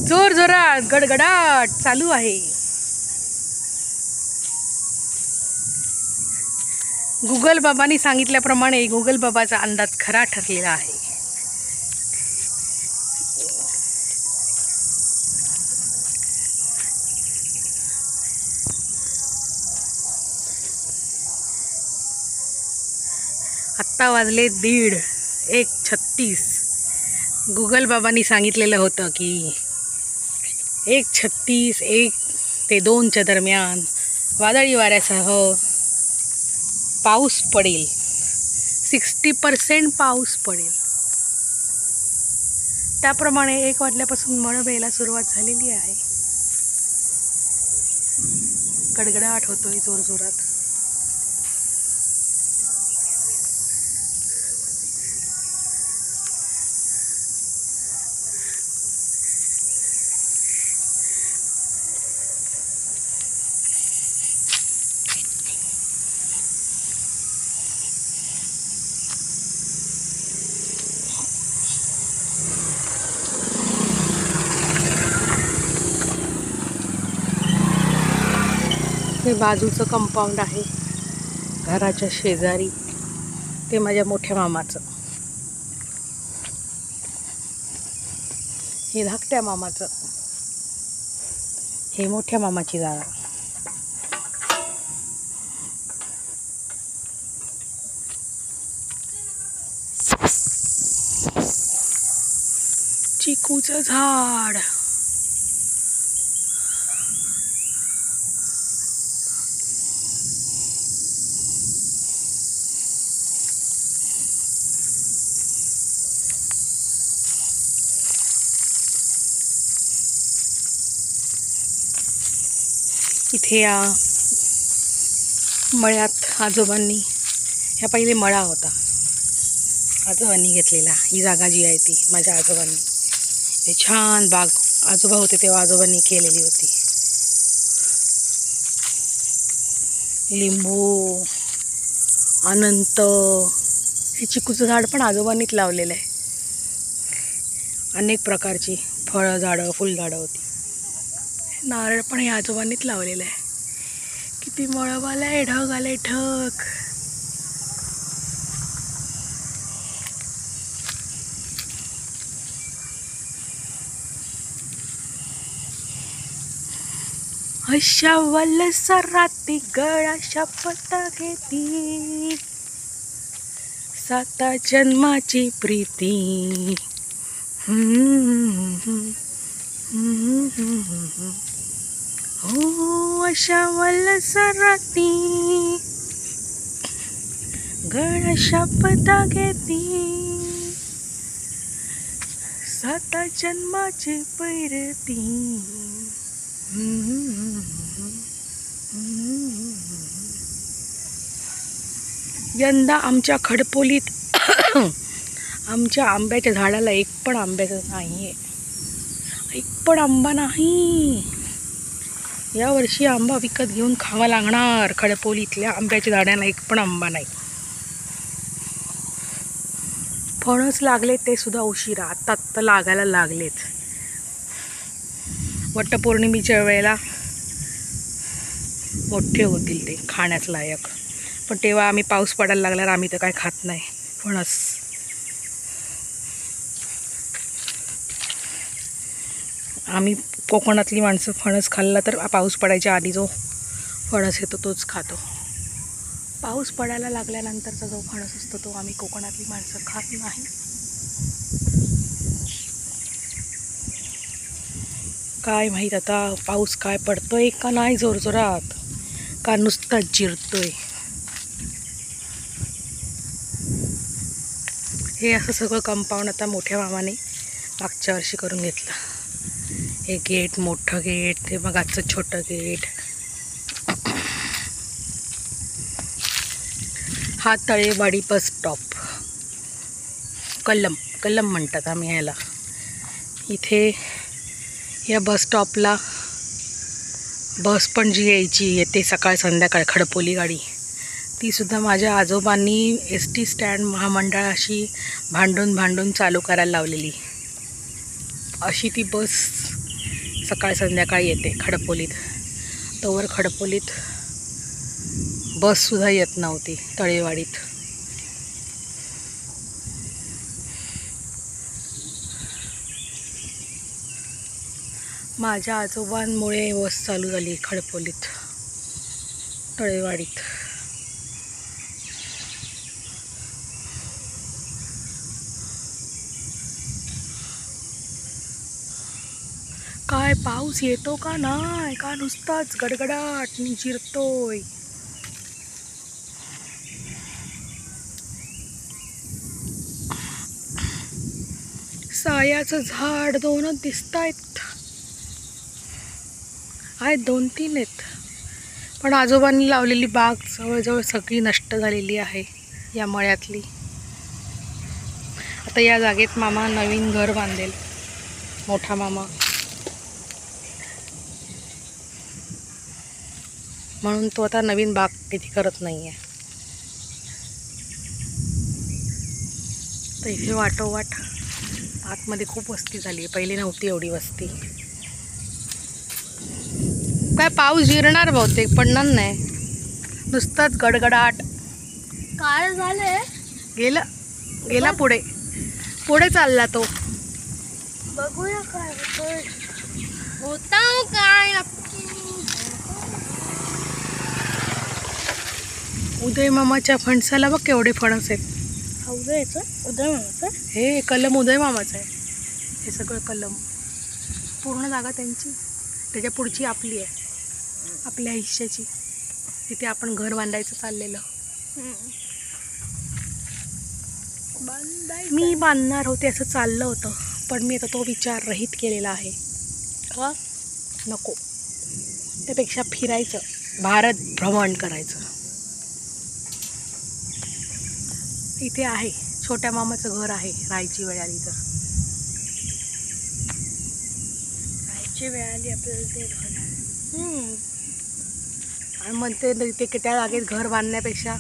जोर जोरात गडगडाट चालू आहे। गुगल बाबांनी सांगितल्याप्रमाणे गुगल बाबाचा अंदाज खरा ठरलेला आहे। आत्ता वाजले 1:36। गुगल बाबांनी सांगितलेलं होतं की 1:36 1 ते 2च्या दरम्यान वादळी वाऱ्यासह पाऊस पडेल, 60% पाऊस पडेल। त्याप्रमाणे 1 वाजल्यापासून मळ यायला सुरुवात झालेली आहे। गडगडाट होतोय जोरजोरात। हे बाजूचं कंपाऊंड आहे घराच्या शेजारी, ते माझ्या मोठ्या मामाचं। हे धाकट्या मामाचं, हे मोठ्या मामाची जागा। चिकूचं झाड, इथे या मळ्यात आजोबांनी, ह्या पहिले मळा होता, आजोबांनी घेतलेला। ही जागा जी आहे ती माझ्या आजोबांनी, ते छान बाग आजोबा होते तेव्हा आजोबांनी केलेली होती। लिंबू, अनंत, हे चिकूचं झाड पण आजोबांनीच लावलेलं आहे। अनेक प्रकारची फळ झाडं, फुलझाडं होती। नारळ पण हे आजोबांनीच लावलेलं आहे। किती मळब आलाय, ढग आले ढग। अशा वलसराती गळा शपथ घेती, 7 जन्माची प्रीती। हो अशा वलसराती गळा शपथ घेती, 7 जन्माची प्रीती। यंदा आमच्या खडपोलीत आमच्या आंब्याच्या झाडाला एक पण आंब्याचं नाही आहे, एक पण आंबा नाही। यावर्षी आंबा विकत घेऊन खावा लागणार। खडपोलीतल्या आंब्याच्या झाडाला एक पण आंबा नाही। फणस लागले ते सुद्धा उशिरा, आत्ता लागायला लागलेत। वटपौर्णिमेच्या वेळेला मोठे होतील ते खाण्यास लायक, पण तेव्हा आम्ही पाऊस पडायला लागल्यावर आम्ही तर काय खात नाही फणस। आम्ही कोकणातली माणसं फणस खाल्ला तर पाऊस पडायच्या आधी जो फणस येतो तोच खातो। पाऊस पडायला लागल्यानंतरचा जो फणस असतो तो आम्ही कोकणातली माणसं खात नाही। काय माहीत आता पाऊस काय पडतोय का नाही जोरजोरात, का नुसताच जिरतोय। हे असं सगळं कंपाऊंड आता मोठ्या मामाने मागच्या वर्षी करून घेतलं। हे गेट, मोठं गेट, ते मग आजचं छोटं गेट। हा तळेवाडी बस स्टॉप, कलम म्हणतात आम्ही ह्याला। इथे या बस स्टॉपला बस पण जी यायची येते सकाळ संध्याकाळ खडपोली गाडी, तीसुद्धा माझ्या आजोबांनी ST स्टँड महामंडळाशी भांडून चालू करायला लावलेली। अशी ती बस सकाळ संध्याकाळी येते खडपोलीत. तोवर खडपोलीत बससुद्धा येत नव्हती तळेवाडीत. माझ्या आजोबांमुळे बस चालू झाली खडपोलीत तळेवाडीत. काय पाऊस येतो का नाही, का नुसताच गडगडाट चिरतोय. सायाचं झाड 2च दिसत आहेत. 2-3 आहेत. पण आजोबांनी लावलेली बाग जवळजवळ सगळी नष्ट झालेली आहे या मळ्यातली. आता या जागेत मामा नवीन घर बांधेल, मोठा मामा. म्हणून तो आता नवीन बाग किती करत नाही आहे. तर इथे वाटोवाट आतमध्ये खूप वस्ती झाली आहे. पहिली नव्हती एवढी वस्ती. काय पाऊस जिरणार बहुतेक, पडणार नाही, नुसतंच गडगडाट. काय झालंय? गेला पुढे पुढे चालला तो. बघूया काय होता काय. उदय मामाच्या फणसाला बघ केवढे फणस आहेत. उदयचं उदय मामाचं हे कलम उदय मामाचं आहे. हे सगळं कलम, पूर्ण जागा त्यांची. त्याच्या पुढची आपली आहे, आपल्या हिश्श्याची. तिथे आपण घर बांधायचं चाललेलं. मी बांधणार होते असं चाललं होतं, पण मी आता तो विचार रहित केलेला आहे. का नको, त्यापेक्षा फिरायचं, भारत भ्रमण करायचं. इथे आहे छोट्या मामाचं घर आहे, राहायची वेळ आली तर. राहायची वेळ आली आपल्याला ते घर. आणि मग ते त्या जागेत घर बांधण्यापेक्षा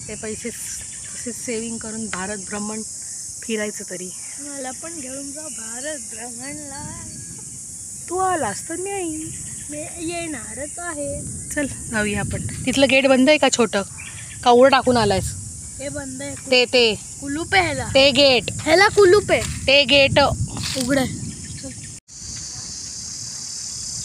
ते पैसे तसेच सेविंग करून भारत भ्रमण फिरायचं तरी. मला पण घेऊन जा भारत भ्रमणला. तू आलास तर नाही, मी येणारच आहे. चल जाऊया आपण. तिथलं गेट बंद आहे का छोटं, का उडं टाकून आलायस? हे बंद आहे. ते कुलूप आहे ह्याला. ते गेट, ह्याला कुलूप आहे. ते गेट उघड आहे.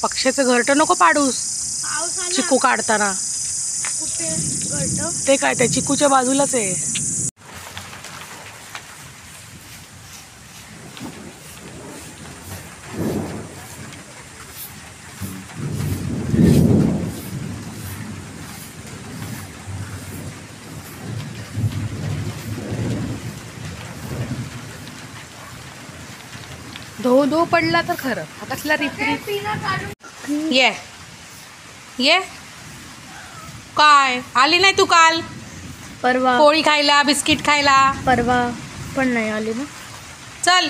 पक्ष्याचं घरटं नको पाडूस पाऊस आला. चिकू काढताना. कुठे घरटं? ते काय त्या चिकूच्या बाजूलाच आहे. धो पडला तर खरं. कसला रिपरी. ये काय आली नाही तू काल परवा पोळी खायला, बिस्किट खायला? परवा पण नाही आली ना. चल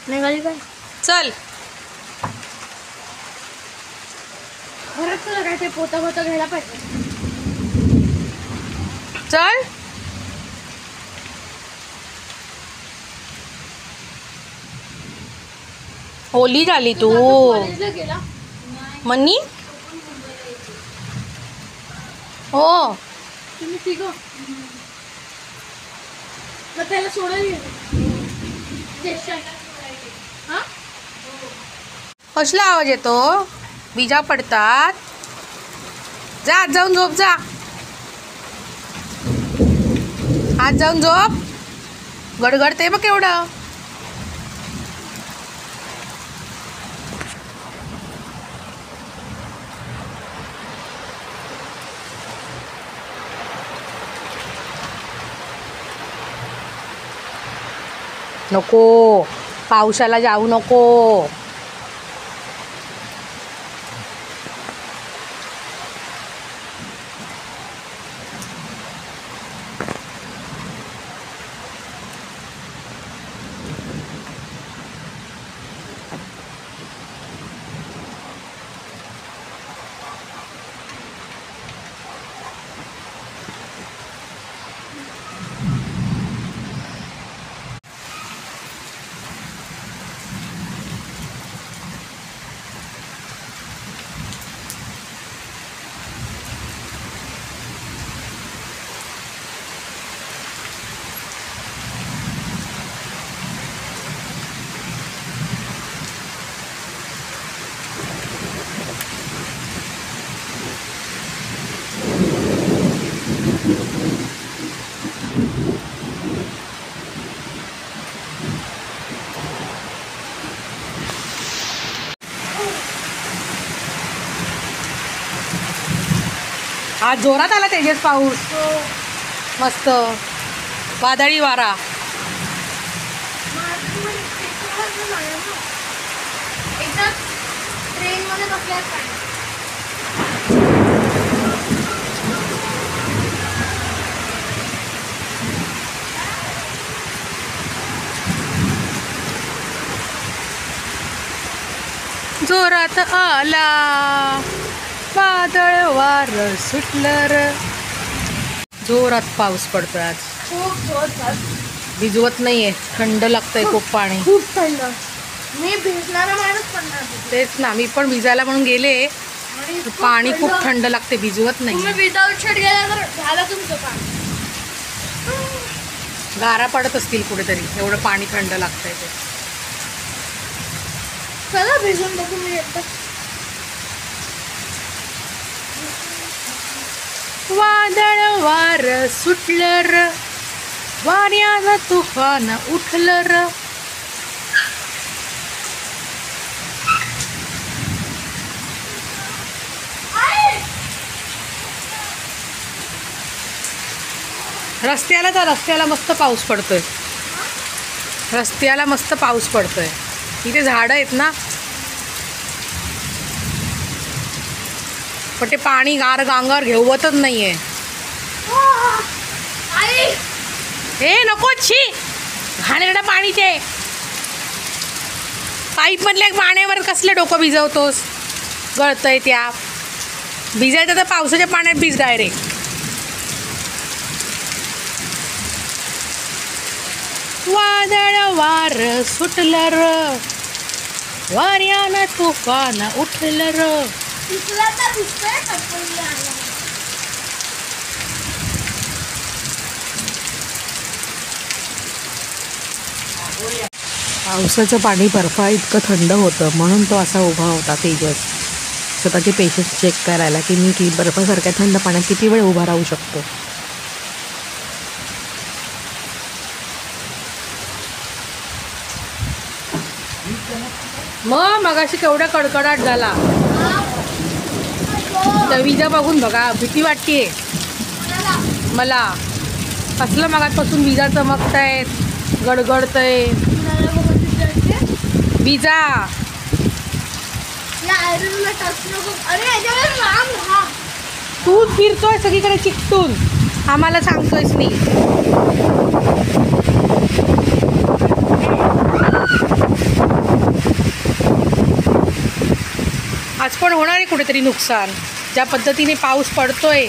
नाही आली काय? चल. खरंच तुला काय ते पोता घ्यायला पाहिजे. चल. होली झाली तू कॉलेजला गेला मनी. हो तुम्ही तिघं मग त्याला सोडायला हा. कसला आवाज येतो? विजा पडतात. जा आत जाऊन झोप. जा आत जाऊन झोप. गडगडते बघ एवढं. नको, पावसाला जाऊ नको. आज जोरात आला तेजस पाऊस. मस्त वादळी वारा. एकदा ट्रेन मध्ये बसल्यात पाणी. जोरात आला वादळ वार सुटलं र. जोरात पाऊस पडतोय आज. खूप जोरदार. भिजवत नाहीये. थंड लागतंय खूप पाणी. खूप थंड. मी भिजणारा माणूस पडणार होते. तेच ना, मी पण भिजायला म्हणून गेले. आणि पाणी खूप थंड लागते, भिजवत तुम्ही नाही. विदाऊट शर्ट गेला तर झालं तुमचं पाणी. गारा पडत असतील कुठेतरी, एवढं पाणी थंड लागतंय ते. चला भिजून बघू मी एकदा. वादळ वार सुटलं र. वाऱ्यानं तुफान उठलं र. रस्त्याला मस्त पाऊस पडतोय. रस्त्याला मस्त पाऊस पडतोय. इथे झाडं आहेत ना, पण ते पाणी गार गांगावर घेवतच नाहीये. आई हे नको छी, घाणेरडं पाणी ते. पाईप मधल्या पाण्यावर कसलं डोकं भिजवतोस? गळतंय त्या. भिजायचं तर पावसाच्या पाण्यात भिज डायरेक्ट. वादळ वार सुटलं र. वाऱ्यानं तुफान उठलं र. दुसऱ्यांदा दिसतंय कपडे आला. पावसाचं पाणी बर्फा इतकं थंड होतं म्हणून तो असा उभा होता तेजस. स्वतःचे पेशन्स चेक करायला की मी की बर्फासारख्या थंड पाण्यात किती वेळ उभा राहू शकतो. मगाशी केवढा कडकडाट झाला. त्या विजा बघून बघा भीती वाटतेय मला. कसलं मगापासून विजा चमकतायत, गडगडतय विजा. तूच फिरतोय सगळीकडे चिकटून, आम्हाला सांगतोयस नाही. आज पण होणार आहे कुठेतरी नुकसान. ज्या पद्धतीने पाऊस पडतोय